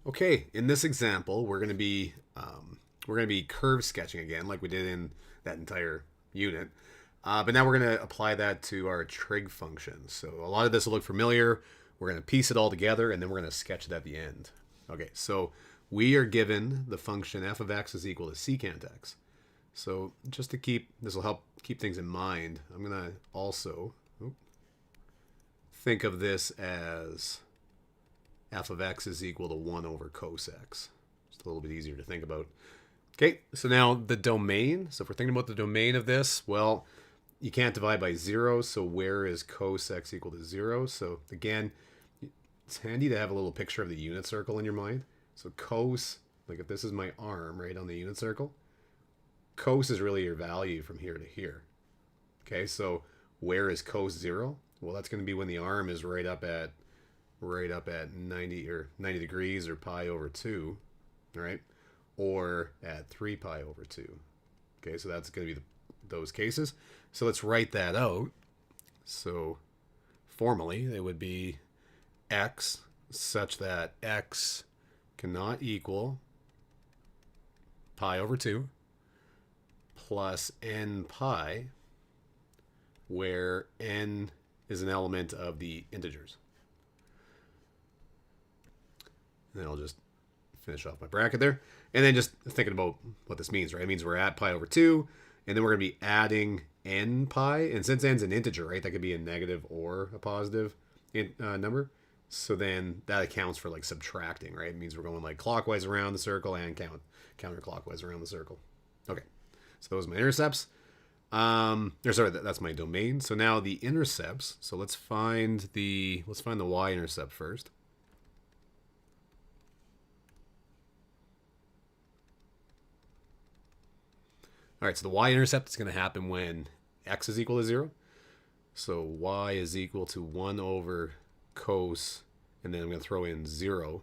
Okay, in this example, we're going to be curve sketching again, like we did in that entire unit. But now we're going to apply that to our trig function. So a lot of this will look familiar. We're going to piece it all together, and then we're going to sketch it at the end. Okay, so we are given the function f of x is equal to secant x. So just to keep, this will help keep things in mind, I'm going to also think of this as f of x is equal to 1 over cos x. Just a little bit easier to think about. Okay, so now the domain. So if we're thinking about the domain of this, well, you can't divide by 0, so where is cos x equal to 0? So again, it's handy to have a little picture of the unit circle in your mind. So cos, like if this is my arm right on the unit circle, cos is really your value from here to here. Okay, so where is cos 0? Well, that's going to be when the arm is right up at 90 degrees or pi over 2, all right? Or at 3 pi over 2. Okay, so that's going to be those cases. So let's write that out. So formally, it would be x such that x cannot equal pi over 2 plus n pi, where n is an element of the integers. And then I'll just finish off my bracket there. And then just thinking about what this means, right? It means we're at pi over 2, and then we're going to be adding n pi. And since n's an integer, right, that could be a negative or a positive number. So then that accounts for like subtracting, right? It means we're going like clockwise around the circle and counterclockwise around the circle. Okay, so those are my intercepts. Sorry, that's my domain. So now the intercepts. So let's find the y-intercept first. All right, so the y-intercept is going to happen when x is equal to 0. So y is equal to 1 over cos, and then I'm going to throw in 0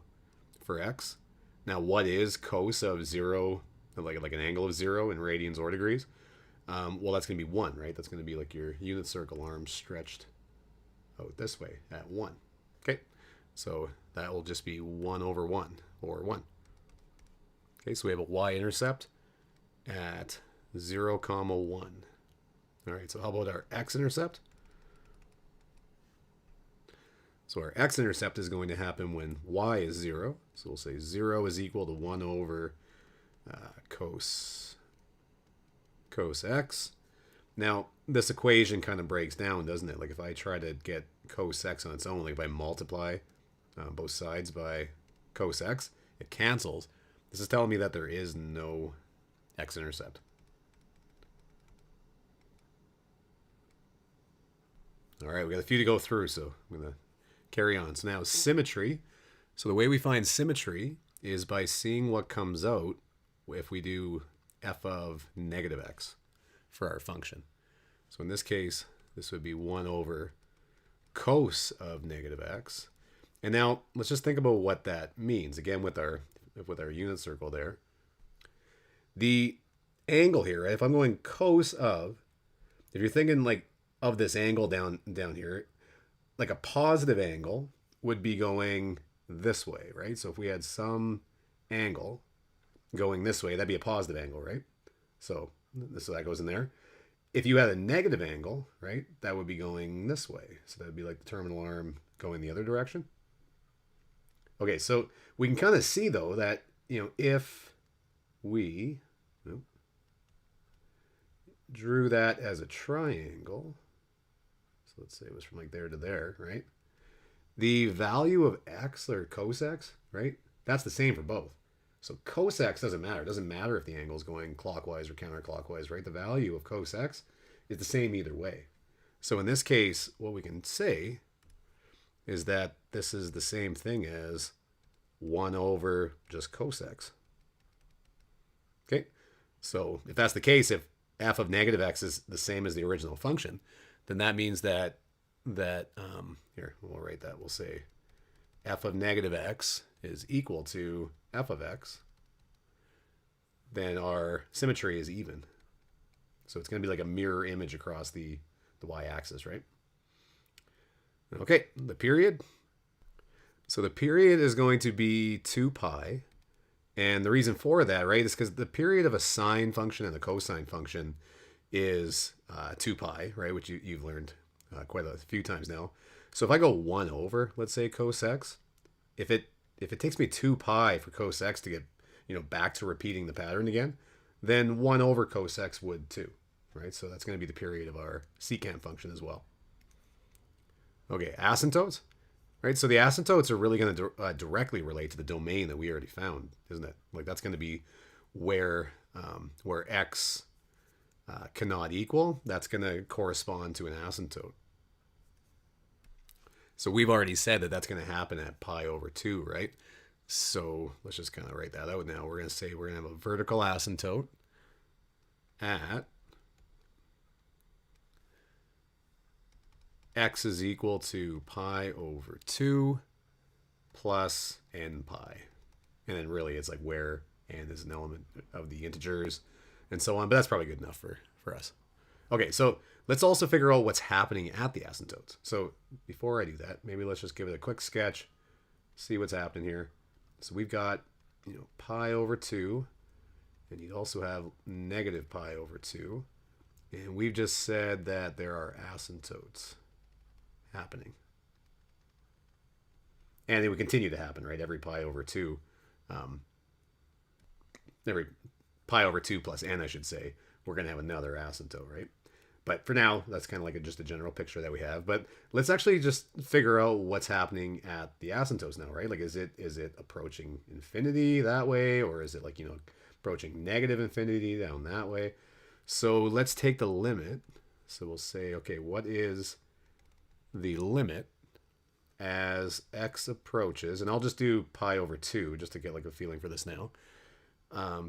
for x. Now, what is cos of 0, like an angle of 0 in radians or degrees? Well, that's going to be 1, right? That's going to be like your unit circle arm stretched out this way at 1. Okay, so that will just be 1 over 1, or 1. Okay, so we have a y-intercept at 0, 1. All right, so how about our x-intercept? So our x-intercept is going to happen when y is 0. So we'll say 0 is equal to 1 over cos x. Now, this equation kind of breaks down, doesn't it? Like if I try to get cos x on its own, like if I multiply both sides by cos x, it cancels. This is telling me that there is no x-intercept. All right, we got a few to go through, so I'm going to carry on. So now symmetry. So the way we find symmetry is by seeing what comes out if we do f of negative x for our function. So in this case, this would be 1 over cos of negative x. And now let's just think about what that means. Again, with our unit circle there. The angle here, right? If I'm going cos of, if you're thinking like of this angle down here, like a positive angle would be going this way, right? So if we had some angle going this way, that'd be a positive angle, right? So that goes in there. If you had a negative angle, right, that would be going this way. So that would be like the terminal arm going the other direction. Okay, so we can kind of see though that, if we drew that as a triangle, so let's say it was from like there to there, right? The value of x or cos x, right? That's the same for both. So cos x doesn't matter. It doesn't matter if the angle is going clockwise or counterclockwise, right? The value of cos x is the same either way. So in this case, what we can say is that this is the same thing as 1 over just cos x. Okay? So if that's the case, if f of negative x is the same as the original function, then that means that here, we'll write that. We'll say f of negative x is equal to f of x. Then our symmetry is even. So it's going to be like a mirror image across the y-axis, right? Okay, the period. So the period is going to be 2 pi. And the reason for that, right, is because the period of a sine function and the cosine function is 2 pi, right, which you've learned quite a few times now. So if I go 1 over, let's say, cos x, if it takes me 2 pi for cos x to get, back to repeating the pattern again, then 1 over cos x would too, right? So that's going to be the period of our secant function as well. Okay, asymptotes. Right, so the asymptotes are really going to directly relate to the domain that we already found, isn't it? Like that's going to be where x cannot equal. That's going to correspond to an asymptote. So we've already said that that's going to happen at pi over 2, right? So let's just kind of write that out now. We're going to say we're going to have a vertical asymptote at x is equal to pi over 2 plus n pi. And then really it's like where n is an element of the integers and so on. But that's probably good enough for us. Okay, so let's also figure out what's happening at the asymptotes. So before I do that, maybe let's just give it a quick sketch, see what's happening here. So we've got, pi over 2, and you'd also have negative pi over 2. And we've just said that there are asymptotes happening. And they would continue to happen, right? Every pi over 2, every pi over 2 plus n, I should say, we're going to have another asymptote, right? But for now, that's kind of like just a general picture that we have. But let's actually just figure out what's happening at the asymptotes now, right? Like, is it approaching infinity that way? Or is it like, approaching negative infinity down that way? So let's take the limit. So we'll say, okay, what is the limit as x approaches, and I'll just do pi over 2 just to get like a feeling for this now.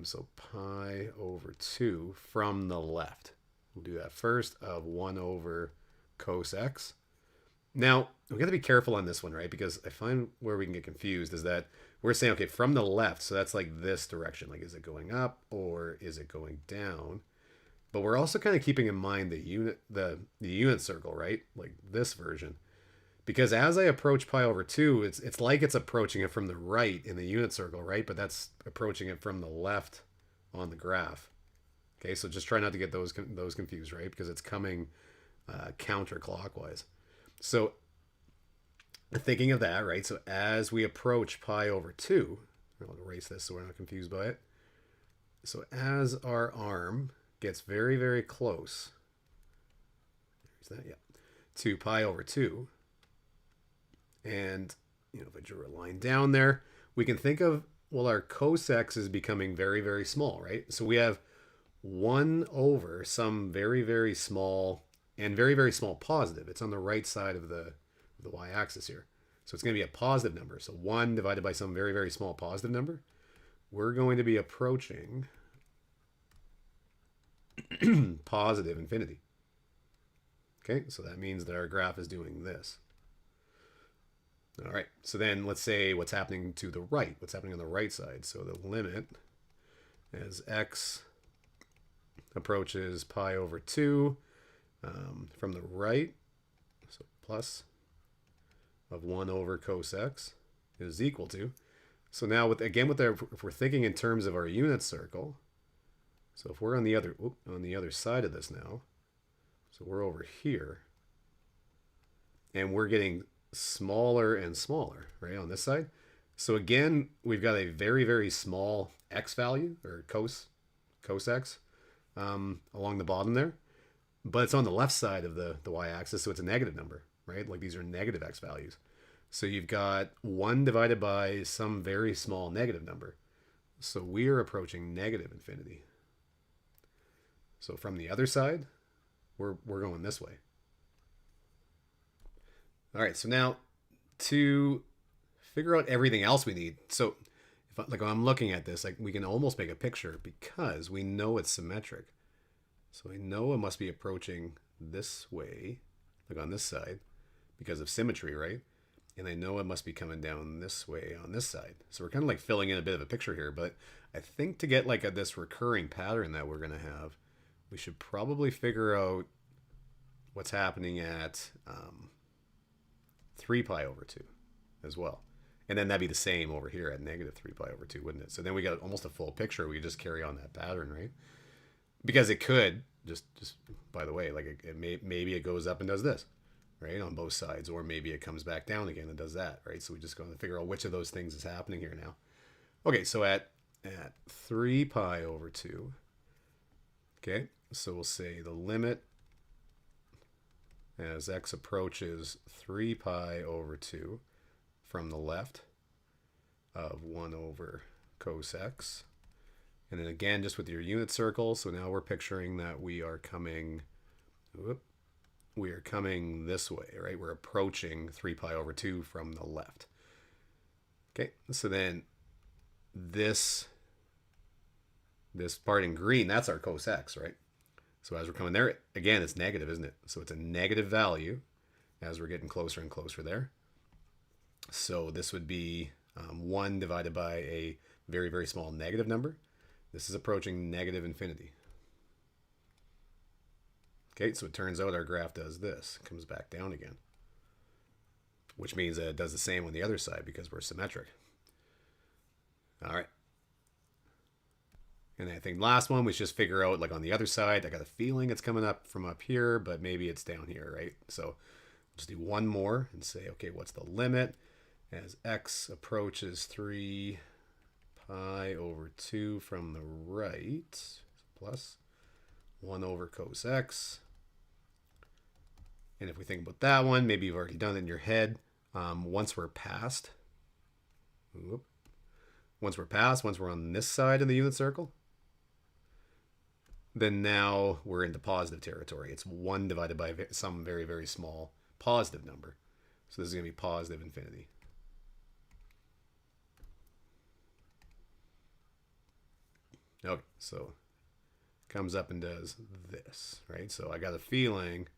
So pi over 2 from the left. We'll do that first of 1 over cos x. Now, we got to be careful on this one, right? Because I find where we can get confused is that we're saying, okay, from the left, so that's like this direction. Like, is it going up or is it going down? But we're also kind of keeping in mind the unit circle, right? Like this version. Because as I approach pi over 2, it's like it's approaching it from the right in the unit circle, right? But that's approaching it from the left on the graph. Okay, so just try not to get those confused, right? Because it's coming counterclockwise. So thinking of that, right? So as we approach pi over 2, I'll erase this so we're not confused by it. So as our arm gets very, very close, there's that, yeah, to pi over 2, and if I drew a line down there, we can think of, well, our cos x is becoming very, very small, right? So we have 1 over some very, very small and very, very small positive. It's on the right side of the y-axis here. So it's going to be a positive number. So 1 divided by some very, very small positive number. We're going to be approaching positive infinity. Okay, so that means that our graph is doing this. All right, so then let's say what's happening to the right. What's happening on the right side? So the limit as x approaches pi over 2 from the right, so plus of 1 over cos x is equal to. So now if we're thinking in terms of our unit circle, so if we're on the other side of this now, so we're over here, and we're getting smaller and smaller, right, on this side. So again, we've got a very, very small x value, or cos x, along the bottom there. But it's on the left side of the y-axis, so it's a negative number, right? Like these are negative x values. So you've got 1 divided by some very small negative number. So we are approaching negative infinity. So from the other side, we're going this way. All right, so now to figure out everything else we need. So if I'm looking at this, like we can almost make a picture because we know it's symmetric. So I know it must be approaching this way, like on this side, because of symmetry, right? And I know it must be coming down this way on this side. So we're kind of like filling in a bit of a picture here, but I think to get like this recurring pattern that we're going to have, we should probably figure out what's happening at 3 pi over 2 as well. And then that'd be the same over here at negative 3 pi over 2, wouldn't it? So then we got almost a full picture. We could just carry on that pattern, right? Because it could, just by the way, like maybe it goes up and does this, right, on both sides. Or maybe it comes back down again and does that, right? So we just going to figure out which of those things is happening here now. Okay, so at 3 pi over 2, okay, so we'll say the limit as x approaches 3 pi over 2 from the left of 1 over cos x. And then again, just with your unit circle, so now we're picturing that we are coming this way, right? We're approaching 3 pi over 2 from the left. Okay, so then this part in green, that's our cos x, right? So as we're coming there, again, it's negative, isn't it? So it's a negative value as we're getting closer and closer there. So this would be 1 divided by a very, very small negative number. This is approaching negative infinity. Okay, so it turns out our graph does this. It comes back down again. Which means that it does the same on the other side because we're symmetric. All right. And I think last one, we should just figure out, like on the other side, I got a feeling it's coming up from up here, but maybe it's down here, right? So just do one more and say, okay, what's the limit as x approaches 3 pi over 2 from the right, plus 1 over cos x. And if we think about that one, maybe you've already done it in your head. Once we're on this side of the unit circle, then now we're into positive territory. It's 1 divided by some very, very small positive number. So this is going to be positive infinity. Okay, so comes up and does this, right? So I got a feeling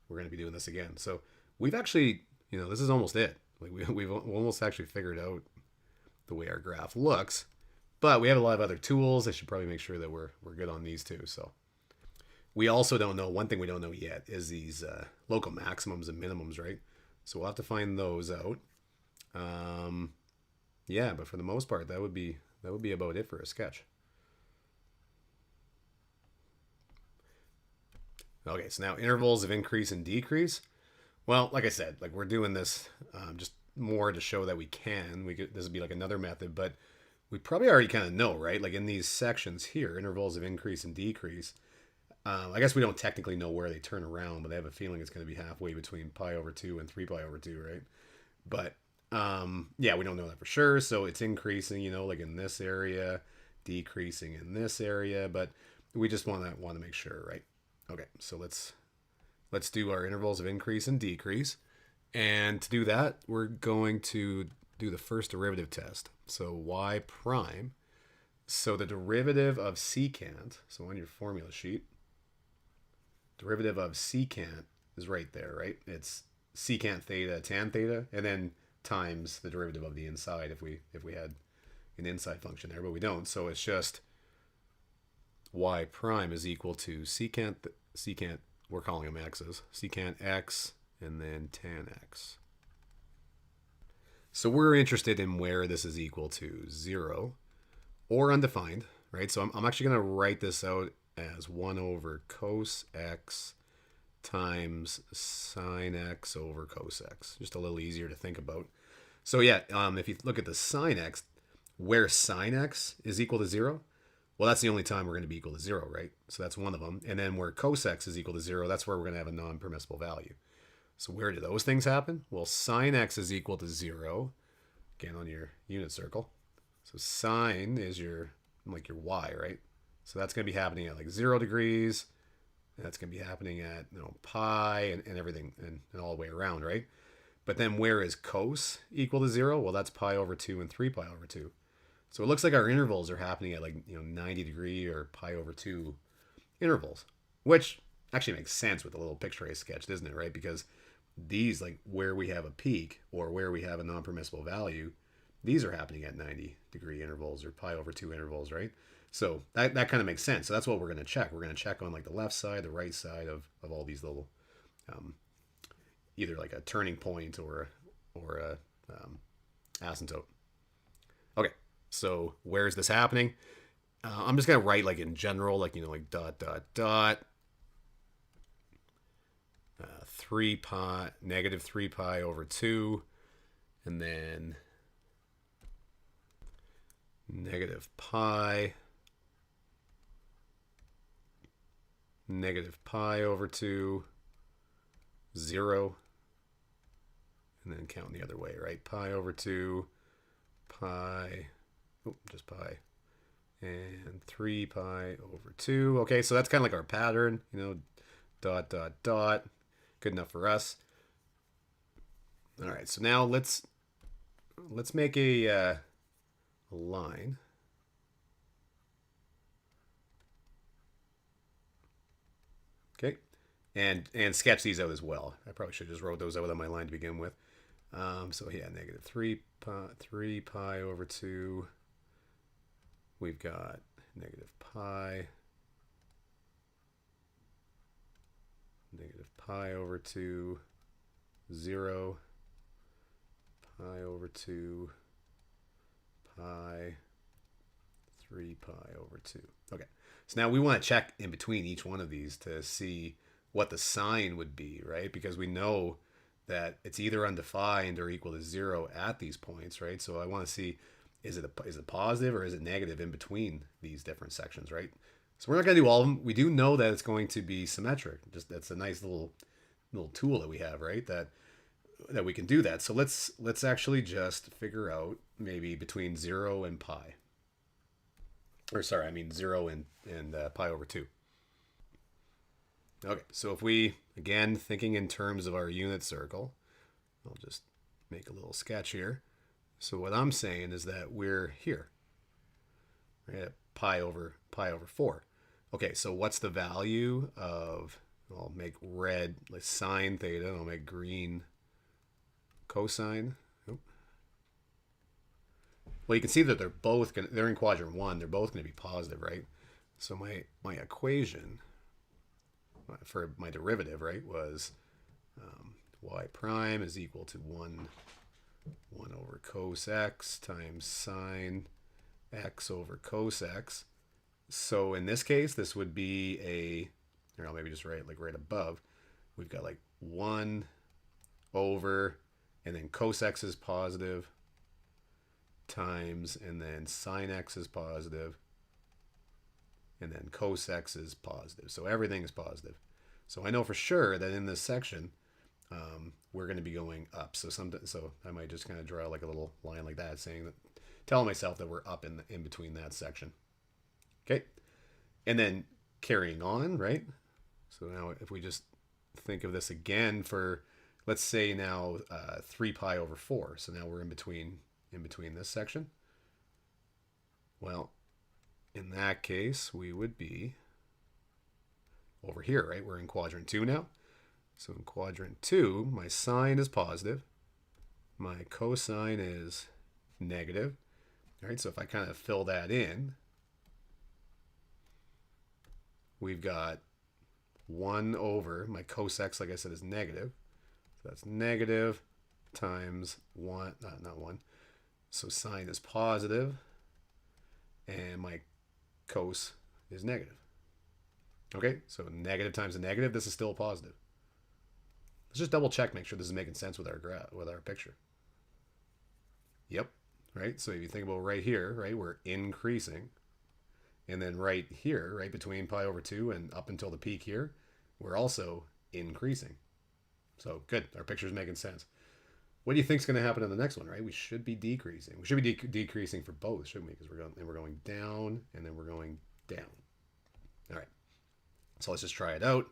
we're going to be doing this again. So we've actually, this is almost it. Like we've almost actually figured out the way our graph looks, but we have a lot of other tools. I should probably make sure that we're good on these too. So we also don't know, one thing we don't know yet is these local maximums and minimums, right? So we'll have to find those out. Yeah, but for the most part, that would be about it for a sketch. Okay, so now intervals of increase and decrease. Well, like I said, like we're doing this just more to show that we can. This would be like another method, but we probably already kind of know, right? Like in these sections here, intervals of increase and decrease. I guess we don't technically know where they turn around, but I have a feeling it's going to be halfway between pi over 2 and 3 pi over 2, right? But yeah, we don't know that for sure. So it's increasing, like in this area, decreasing in this area, but we just want to make sure, right? Okay, so let's do our intervals of increase and decrease. And to do that, we're going to do the first derivative test. So y prime. So the derivative of secant, so on your formula sheet, derivative of secant is right there, right? It's secant theta tan theta, and then times the derivative of the inside if we had an inside function there, but we don't. So it's just y prime is equal to secant, we're calling them x's, secant x and then tan x. So we're interested in where this is equal to 0 or undefined, right? So I'm actually going to write this out as 1 over cos x times sine x over cos x. Just a little easier to think about. So yeah, if you look at the sine x, where sine x is equal to 0, well, that's the only time we're going to be equal to 0, right? So that's one of them. And then where cos x is equal to 0, that's where we're going to have a non-permissible value. So where do those things happen? Well, sine x is equal to 0, again on your unit circle. So sine is your y, right? So that's going to be happening at like 0 degrees. And that's going to be happening at pi and everything and all the way around, right? But then where is cos equal to 0? Well, that's pi over 2 and 3 pi over 2. So it looks like our intervals are happening at 90 degree or pi over 2 intervals, which actually makes sense with the little picture I sketched, isn't it, right? Because these, like where we have a peak or where we have a non-permissible value, these are happening at 90 degree intervals or pi over 2 intervals, right? So that kind of makes sense. So that's what we're going to check. We're going to check on like the left side, the right side of all these little, either like a turning point or a asymptote. Okay, so where is this happening? I'm just gonna write like in general, like like dot dot dot 3 pi negative 3 pi over 2, and then negative pi over 2, 0, and then count the other way, right? Pi over 2, pi, just pi, and 3 pi over 2. Okay, so that's kind of like our pattern, dot, dot, dot. Good enough for us. All right, so now let's make a line. Okay, and sketch these out as well. I probably should have just wrote those out on my line to begin with. So yeah, negative 3 pi over 2. We've got negative pi over 2, 0, pi over 2, pi, 3 pi over 2. Okay, so now we want to check in between each one of these to see what the sign would be, right? Because we know that it's either undefined or equal to 0 at these points, right? So I want to see, is it positive or is it negative in between these different sections, right? So we're not going to do all of them. We do know that it's going to be symmetric. Just that's a nice little tool that we have, right? That we can do that. So let's actually just figure out maybe between 0 and pi. Or sorry, I mean 0 and pi over 2. Okay, so if we, again, thinking in terms of our unit circle, I'll just make a little sketch here. So what I'm saying is that we're here, right, at pi over 4. Okay, so what's the value of, I'll make red like sine theta, and I'll make green cosine. Oh. Well, you can see that they're in quadrant 1. They're both going to be positive, right? So my equation for my derivative, right, was y prime is equal to 1 over cos x times sine x over cos x. So in this case, this would be here, I'll maybe just write like right above. We've got like 1 over, and then cos x is positive, times, and then sine x is positive, and then cos x is positive. So everything is positive. So I know for sure that in this section, we're going to be going up. So I might just kind of draw like a little line like that, telling myself that we're up in between that section. Okay, and then carrying on, right? So now if we just think of this again for, let's say now 3 pi over 4. So now we're in between this section. Well, in that case, we would be over here, right? We're in quadrant 2 now. So in quadrant 2, my sine is positive. My cosine is negative. All right, so if I kind of fill that in, we've got 1 over, my cos x, like I said, is negative. So that's negative times 1, not 1. So sine is positive, and my cos is negative. Okay, so negative times a negative, this is still positive. Let's just double check, make sure this is making sense with our picture. Yep, right? So if you think about right here, right, we're increasing. And then right here, right between pi over 2 and up until the peak here, we're also increasing. So good, our picture's making sense. What do you think is going to happen in the next one, right? We should be decreasing. We should be decreasing for both, shouldn't we? Because we're going down, and then we're going down. All right. So let's just try it out.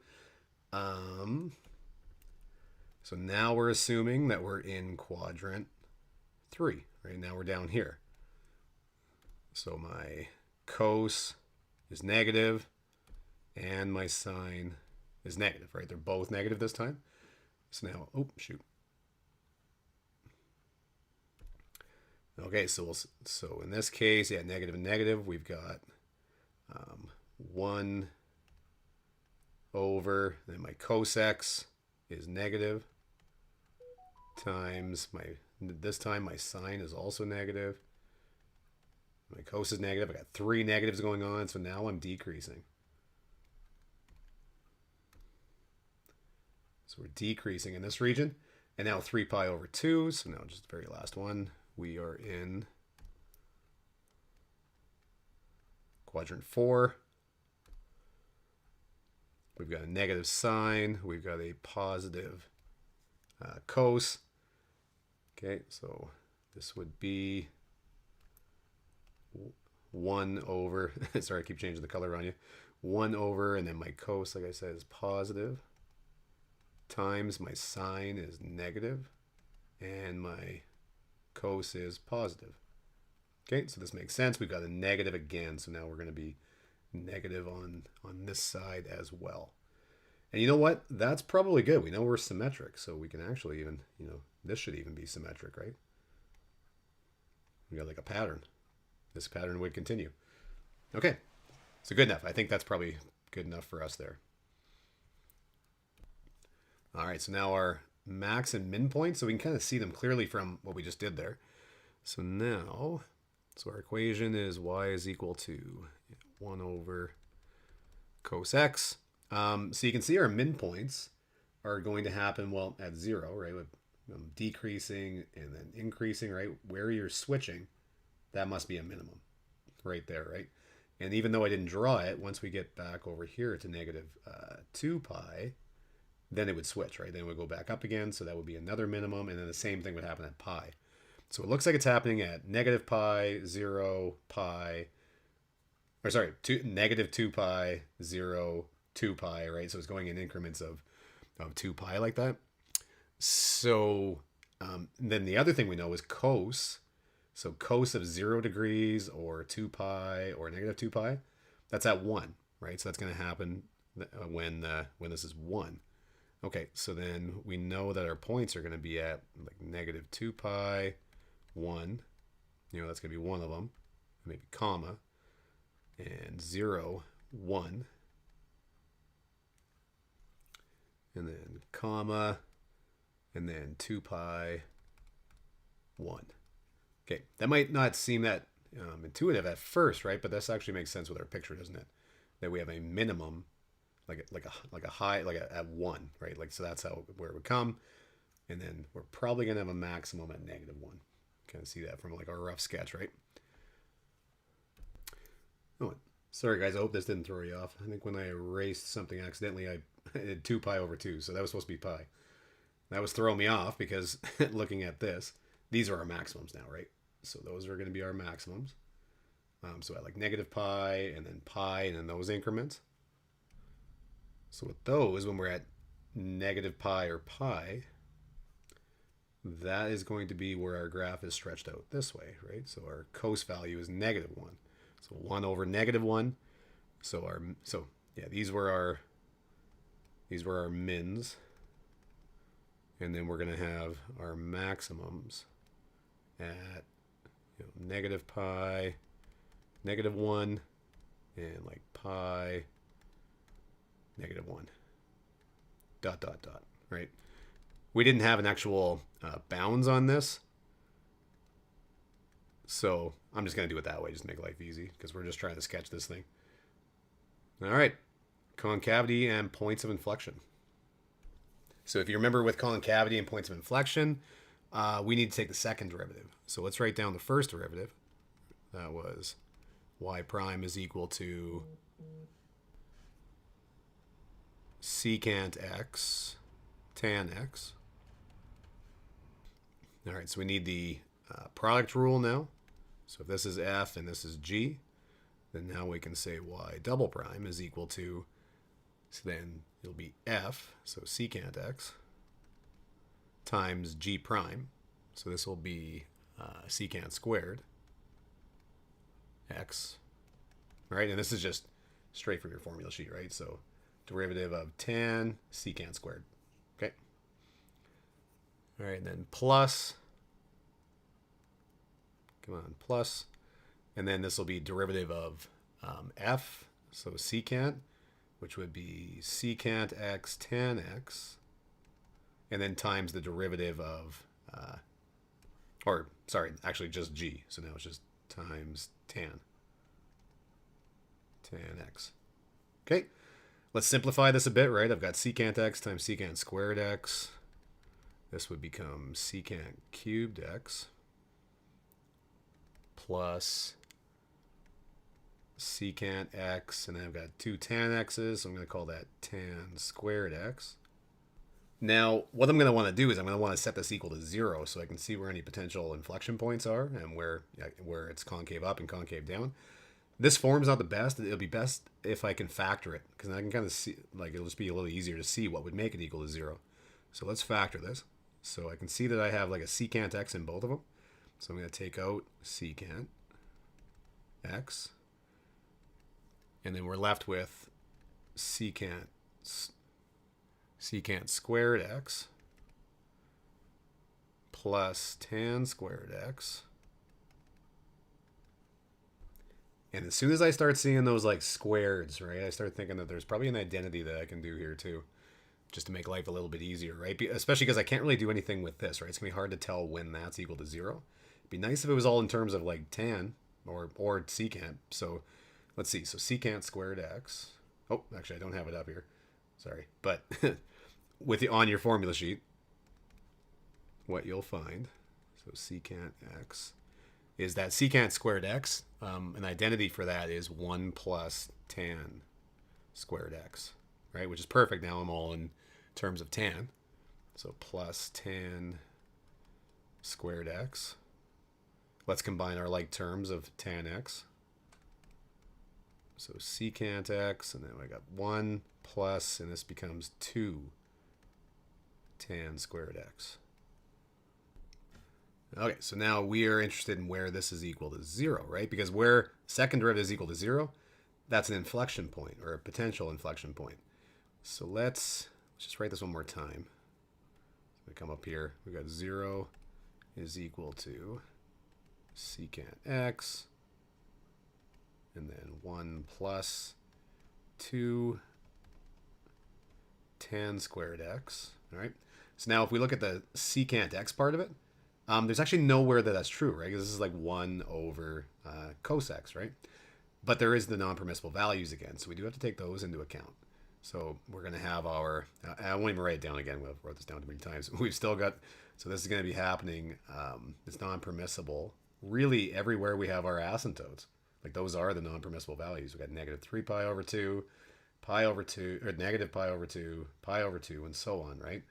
So now we're assuming that we're in quadrant 3. Right now we're down here. So my cos is negative, and my sine is negative, right? They're both negative this time. So now, oh, shoot. Okay, so in this case, yeah, negative and negative, we've got 1 over, then my cos x is negative, times This time my sine is also negative. My cos is negative. I got 3 negatives going on, so now I'm decreasing. So we're decreasing in this region. And now 3 pi over 2. So now just the very last one. We are in quadrant 4. We've got a negative sine. We've got a positive cos. Okay, so this would be 1 over, sorry, I keep changing the color on you. 1 over, and then my cos, like I said, is positive, times my sine is negative, and my cos is positive. Okay, so this makes sense. We've got a negative again, so now we're going to be negative on this side as well. And you know what? That's probably good. We know we're symmetric, so we can actually even, this should even be symmetric, right? We got like a pattern. This pattern would continue. Okay, so good enough. I think that's probably good enough for us there. All right, so now our max and min points, so we can kind of see them clearly from what we just did there. So now, so our equation is y is equal to 1 over cos x. So you can see our min points are going to happen, well, at 0, right? With decreasing and then increasing, right? Where you're switching, that must be a minimum right there, right? And even though I didn't draw it, once we get back over here to negative 2 pi, then it would switch, right? Then it would go back up again, so that would be another minimum, and then the same thing would happen at pi. So it looks like it's happening at negative pi, 0, pi, or sorry, negative 2 pi, 0, 2 pi, right? So it's going in increments of 2 pi like that. So then the other thing we know is cos. So cos of 0 degrees or 2 pi or negative 2 pi, that's at 1, right? So that's going to happen when this is 1. Okay, so then we know that our points are going to be at like negative 2 pi, 1. That's going to be one of them, maybe comma, and 0, 1. And then comma, and then 2 pi, 1. Okay, that might not seem that intuitive at first, right? But this actually makes sense with our picture, doesn't it? That we have a minimum, like a high, at 1, right? Like, so that's where it would come, and then we're probably gonna have a maximum at negative 1. Kind of see that from like our rough sketch, right? Oh, sorry guys, I hope this didn't throw you off. I think when I erased something accidentally, I did 2 pi over 2, so that was supposed to be pi. That was throwing me off because looking at this, these are our maximums now, right? So those are going to be our maximums. So at like negative pi and then those increments. So with those, when we're at negative pi or pi, that is going to be where our graph is stretched out this way, right? So our cos value is negative 1. So 1 over negative 1. So yeah, these were our mins. And then we're going to have our maximums at negative pi, negative 1, and like pi, negative 1, dot, dot, dot, right? We didn't have an actual bounds on this. So I'm just going to do it that way, just to make life easy, because we're just trying to sketch this thing. All right, concavity and points of inflection. So if you remember with concavity and points of inflection, we need to take the second derivative. So let's write down the first derivative. That was y prime is equal to secant x tan x. All right, so we need the product rule now. So if this is f and this is g, then now we can say y double prime is equal to, so then it'll be f, so secant x, times g prime. So this will be secant squared x, right? And this is just straight from your formula sheet, right? So derivative of tan secant squared, okay? All right, and then plus, come on, plus, and then this will be derivative of f, so secant, which would be secant x tan x, and then times the derivative of Or, sorry, actually just g. So now it's just times tan. Tan x. Okay, let's simplify this a bit, right? I've got secant x times secant squared x. This would become secant cubed x plus secant x, and then I've got two tan x's, so I'm going to call that tan squared x. Now, what I'm going to want to do is I'm going to want to set this equal to 0 so I can see where any potential inflection points are and where it's concave up and concave down. This form's not the best. It'll be best if I can factor it, because I can kind of see, like, it'll just be a little easier to see what would make it equal to 0. So let's factor this. So I can see that I have like a secant x in both of them. So I'm going to take out secant x. And then we're left with secant squared x plus tan squared x. And as soon as I start seeing those like squareds, right, I start thinking that there's probably an identity that I can do here too, just to make life a little bit easier, right? Especially because I can't really do anything with this, right? It's going to be hard to tell when that's equal to 0. It'd be nice if it was all in terms of like tan or secant. So let's see. So secant squared x. Oh, actually, I don't have it up here. Sorry. But on your formula sheet, what you'll find, so secant x, is that secant squared x, an identity for that is 1 plus tan squared x, right? Which is perfect. Now I'm all in terms of tan. So plus tan squared x. Let's combine our like terms of tan x. So secant x, and then I got 1 plus, and this becomes 2 tan squared x. Okay, so now we are interested in where this is equal to 0, right? Because where second derivative is equal to 0, that's an inflection point, or a potential inflection point. So let's just write this one more time. We come up here. We got 0 is equal to secant x, and then 1 plus 2 tan squared x. All right. So now if we look at the secant x part of it, there's actually nowhere that that's true, right? Because this is like 1 over cos x, right? But there is the non-permissible values again, so we do have to take those into account. So we're going to have our, I won't even write it down again. We wrote this down too many times. We've still got, so this is going to be happening. It's non-permissible really everywhere we have our asymptotes. Like those are the non-permissible values. We've got negative 3 pi over 2, pi over 2, or negative pi over 2, pi over 2, and so on, right?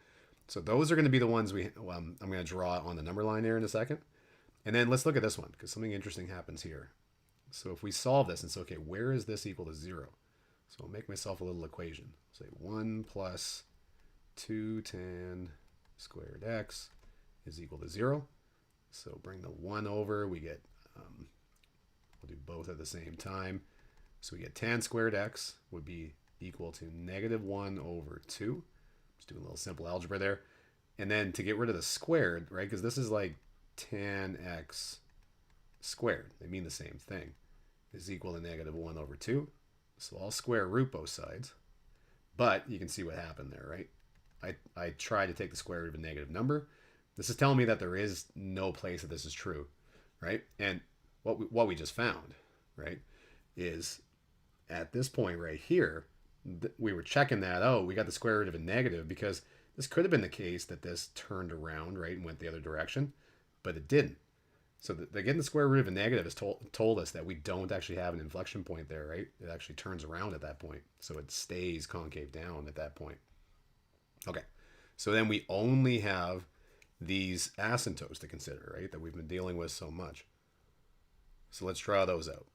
So those are going to be the ones I'm going to draw on the number line here in a second. And then let's look at this one, because something interesting happens here. So if we solve this and say, okay, where is this equal to 0? So I'll make myself a little equation. Say 1 plus 2 tan squared x is equal to 0. So bring the 1 over. We get, we'll do both at the same time. So we get tan squared x would be equal to negative 1 over 2. Just doing a little simple algebra there. And then to get rid of the squared, right, because this is like tan x squared. They mean the same thing. Is equal to negative 1 over 2. So I'll square root both sides. But you can see what happened there, right? I tried to take the square root of a negative number. This is telling me that there is no place that this is true, right? And what we just found, right, is at this point right here, we were checking that, oh, we got the square root of a negative, because this could have been the case that this turned around, right, and went the other direction, but it didn't. So getting the square root of a negative has told us that we don't actually have an inflection point there, right? It actually turns around at that point. So it stays concave down at that point. Okay, so then we only have these asymptotes to consider, right, that we've been dealing with so much. So let's draw those out.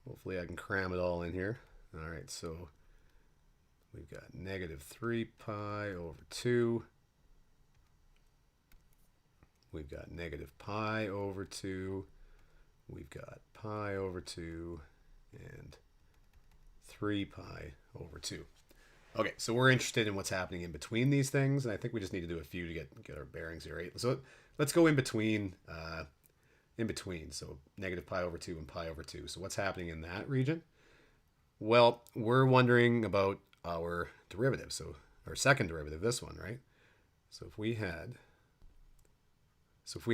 Hopefully I can cram it all in here. All right, so we've got negative 3 pi over 2. We've got negative pi over 2. We've got pi over 2 and 3 pi over 2. Okay, so we're interested in what's happening in between these things, and I think we just need to do a few to get our bearings here, right? So let's go in between. So negative pi over 2 and pi over 2. So what's happening in that region? Well, we're wondering about our derivative. So our second derivative, this one, right? So if we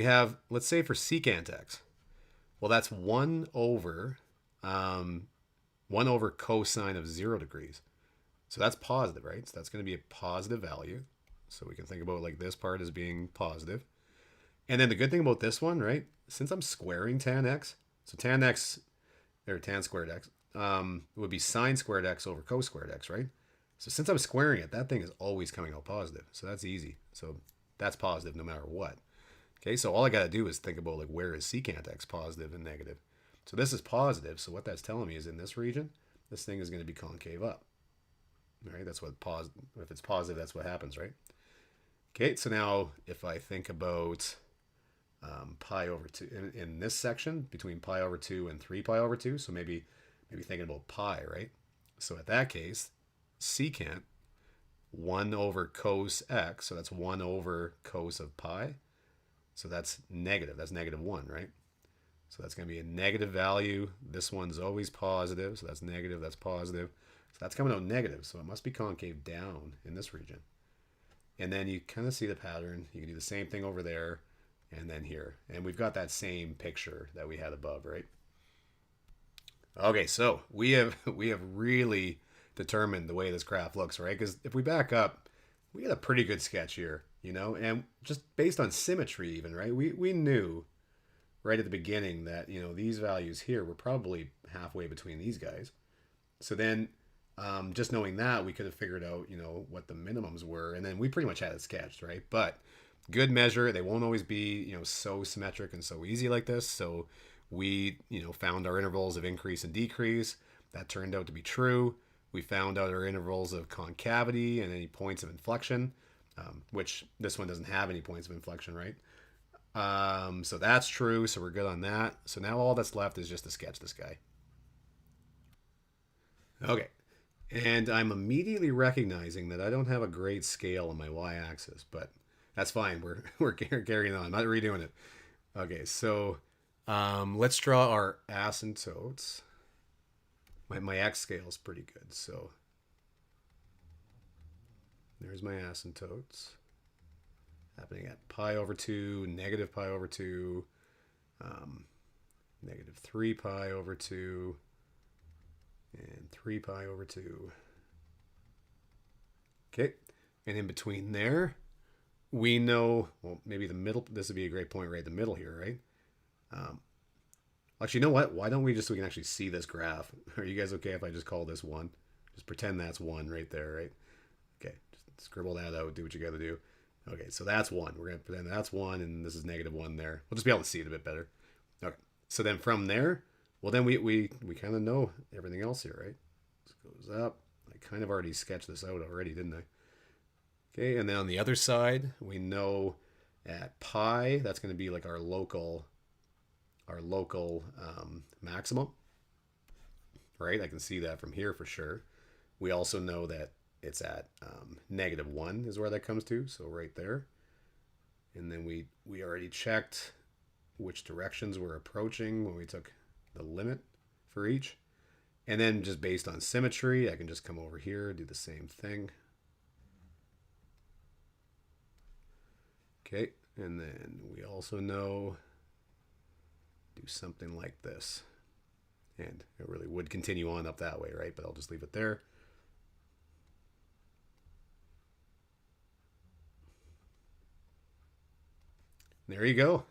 have, let's say for secant x, well, that's 1 over 1 over cosine of 0 degrees. So that's positive, right? So that's going to be a positive value. So we can think about like this part as being positive. And then the good thing about this one, right? Since I'm squaring tan x, so tan x, or tan squared x, would be sine squared x over cos squared x, right? So since I'm squaring it, that thing is always coming out positive. So that's easy. So that's positive no matter what. Okay, so all I got to do is think about like where is secant x positive and negative. So this is positive. So what that's telling me is in this region, this thing is going to be concave up. All right, that's what if it's positive, that's what happens, right? Okay, so now if I think about pi over 2 in this section between pi over 2 and 3 pi over 2, so maybe thinking about pi, right? So at that case, secant 1 over cos x, so that's 1 over cos of pi. So that's negative. That's negative 1, right? So that's going to be a negative value. This one's always positive, so that's negative, that's positive. So that's coming out negative, so it must be concave down in this region. And then you kind of see the pattern. You can do the same thing over there and then here. And we've got that same picture that we had above, right? Okay, so we have really determined the way this graph looks, right? Because if we back up, we had a pretty good sketch here, you know, and just based on symmetry even, right? We knew right at the beginning that, you know, these values here were probably halfway between these guys. So then just knowing that, we could have figured out, you know, what the minimums were, and then we pretty much had it sketched, right? But good measure, they won't always be, you know, so symmetric and so easy like this. So we, you know, found our intervals of increase and decrease. That turned out to be true. We found out our intervals of concavity and any points of inflection, which this one doesn't have any points of inflection, right? So that's true. So we're good on that. So now all that's left is just to sketch this guy. Okay. And I'm immediately recognizing that I don't have a great scale on my y-axis, but that's fine. We're carrying on. I'm not redoing it. Okay, so let's draw our asymptotes. My x scale is pretty good, so there's my asymptotes happening at pi over 2, negative pi over 2, negative 3 pi over 2, and 3 pi over 2. Okay, and in between there, we know, well, maybe the middle, this would be a great point right in the middle here, right? Actually, you know what? Why don't we just, so we can actually see this graph. Are you guys okay if I just call this 1? Just pretend that's 1 right there, right? Okay, just scribble that out, do what you got to do. Okay, so that's 1. We're going to pretend that's 1, and this is negative 1 there. We'll just be able to see it a bit better. Okay, so then from there, well, then we kind of know everything else here, right? This goes up. I kind of already sketched this out already, didn't I? Okay, and then on the other side, we know at pi, that's going to be like our local maximum, right? I can see that from here for sure. We also know that it's at negative 1 is where that comes to, so right there. And then we already checked which directions we're approaching when we took the limit for each. And then just based on symmetry, I can just come over here, do the same thing. Okay, and then we also know do something like this. And it really would continue on up that way, right? But I'll just leave it there. There you go.